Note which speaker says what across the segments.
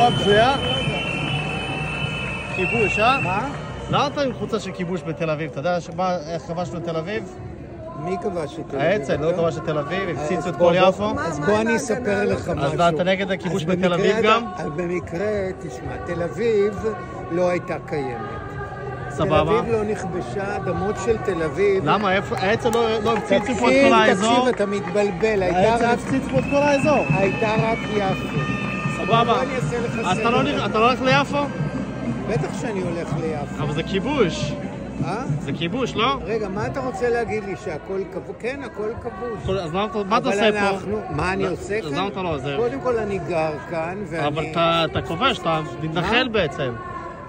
Speaker 1: חולצה בזויה? כיבוש, אה?
Speaker 2: מה?
Speaker 1: למה אתה עם חולצה של כיבוש בתל אביב? אתה יודע איך כבשנו בתל אביב?
Speaker 2: מי כבש את תל אביב?
Speaker 1: האצ"ל לא כבש את תל אביב, הפציצו את כל יפו.
Speaker 2: אז בוא אני אספר לך משהו.
Speaker 1: אז אתה נגד הכיבוש בתל אביב גם?
Speaker 2: במקרה, תשמע, תל אביב לא הייתה קיימת.
Speaker 1: סבבה.
Speaker 2: תל אביב לא נכבשה, אדמות של תל אביב...
Speaker 1: למה? האצ"ל לא הפציצו פה את כל האזור?
Speaker 2: תקשיב, אתה מתבלבל.
Speaker 1: האצ"ל הפציצו פה את כל האזור.
Speaker 2: הייתה רק יפו.
Speaker 1: סבבה. אז אתה לא הולך ליפו?
Speaker 2: בטח שאני הולך ליפו.
Speaker 1: אבל זה כיבוש. זה כיבוש, לא?
Speaker 2: רגע, מה אתה רוצה להגיד לי? שהכל כבוש? כן, הכל כבוש.
Speaker 1: אז מה אתה עושה פה?
Speaker 2: מה אני עושה כאן?
Speaker 1: אז למה אתה לא עוזר?
Speaker 2: קודם כל אני גר כאן, ואני...
Speaker 1: אבל אתה כובש, אתה מתנחל בעצם.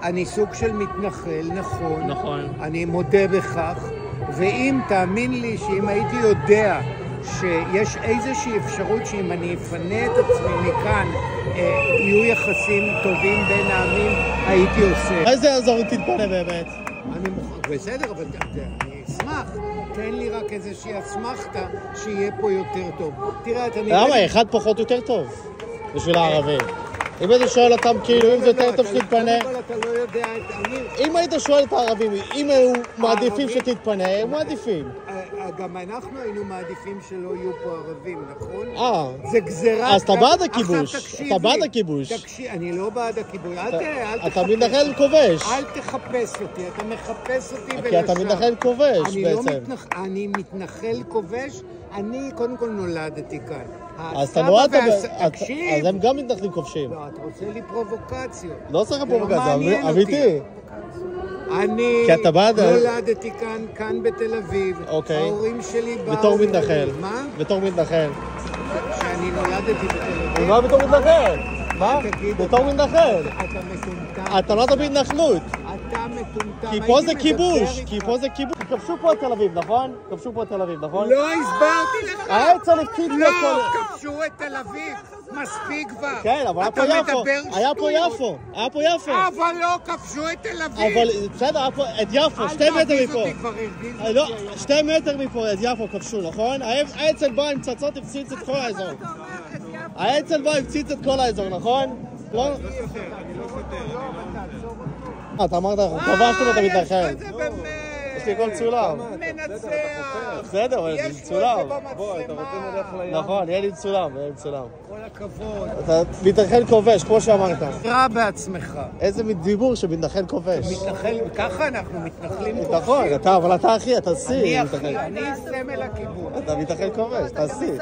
Speaker 2: אני סוג של מתנחל, נכון.
Speaker 1: נכון.
Speaker 2: אני מודה בכך, ואם תאמין לי שאם הייתי יודע שיש איזושהי אפשרות שאם אני אפנה את עצמי מכאן, יהיו יחסים טובים בין העמים, הייתי עושה.
Speaker 1: איזה אזור תתפנה באמת?
Speaker 2: אני מוכן, בסדר, אבל אני אשמח. תן לי רק איזושהי אסמכתה שיהיה פה יותר טוב. תראה, אתה נראה...
Speaker 1: למה? אחד פחות יותר טוב בשביל הערבים. אם היית שואל אותם כאילו, אם זה יותר טוב שתתפנה...
Speaker 2: קודם כל אתה לא יודע...
Speaker 1: אם היית שואל את הערבים, אם היו מעדיפים שתתפנה, הם מעדיפים.
Speaker 2: גם אנחנו היינו מעדיפים שלא יהיו פה ערבים, נכון?
Speaker 1: זה
Speaker 2: גזירה...
Speaker 1: אז אתה בעד הכיבוש. אתה בעד הכיבוש.
Speaker 2: תקשיב, אני לא בעד הכיבוש. אל תחפש.
Speaker 1: אתה מתנחל כובש.
Speaker 2: אל תחפש אותי, אתה מחפש אותי ולשם.
Speaker 1: כי אתה מתנחל כובש בעצם.
Speaker 2: אני מתנחל כובש, אני קודם כל נולדתי כאן.
Speaker 1: אז אתה נולדת...
Speaker 2: תקשיב.
Speaker 1: אז הם גם מתנחלים כובשים.
Speaker 2: לא, אתה רוצה לי פרובוקציות.
Speaker 1: לא צריך פרובוקציה, אמיתי.
Speaker 2: אני נולדתי כאן בתל אביב. ההורים שלי באו...
Speaker 1: בתור מתנחל.
Speaker 2: מה?
Speaker 1: בתור מתנחל.
Speaker 2: שאני נולדתי בתל אביב.
Speaker 1: מה בתור מתנחל? מה? בתור מתנחל.
Speaker 2: אתה מטומטם.
Speaker 1: אתה לא תמיד התנחלות.
Speaker 2: אתה מטומטם.
Speaker 1: כי פה זה כיבוש. כי פה זה כיבוש. כבשו פה את תל אביב, נכון? כבשו פה את תל אביב, נכון?
Speaker 2: לא הסברתי לך.
Speaker 1: האצ"ל הפציץ פה...
Speaker 2: לא, כבשו את תל אביב. מספיק כבר.
Speaker 1: כן, אבל היה פה יפו. היה פה יפו. היה פה יפו.
Speaker 2: אבל לא כבשו את תל אביב.
Speaker 1: אבל בסדר, היה פה את יפו, 2 מטר מפה.
Speaker 2: לא,
Speaker 1: 2 מטר מפה את יפו כבשו, נכון? האצ"ל בא עם פצצות, הפציץ את כל האזור. האצ"ל בא, הפציץ את כל האזור, נכון? לא?
Speaker 2: אני לא סותר.
Speaker 1: אתה אמרת, כבשנו את המתנחל. יש לי הכל צולם.
Speaker 2: מנצח.
Speaker 1: בסדר, אבל זה מצולם.
Speaker 2: בוא, אתה רוצה נלך לים?
Speaker 1: נכון, יהיה לי מצולם, יהיה לי מצולם.
Speaker 2: כל הכבוד.
Speaker 1: אתה מתנחל כובש, כמו שאמרת.
Speaker 2: תקרא בעצמך.
Speaker 1: איזה דיבור שמתנחל כובש.
Speaker 2: ככה אנחנו מתנחלים כובשים.
Speaker 1: נכון, אבל אתה אחי, אתה שיא.
Speaker 2: אני אחי, אני סמל הכיבוש.
Speaker 1: אתה מתנחל כובש, אתה שיא.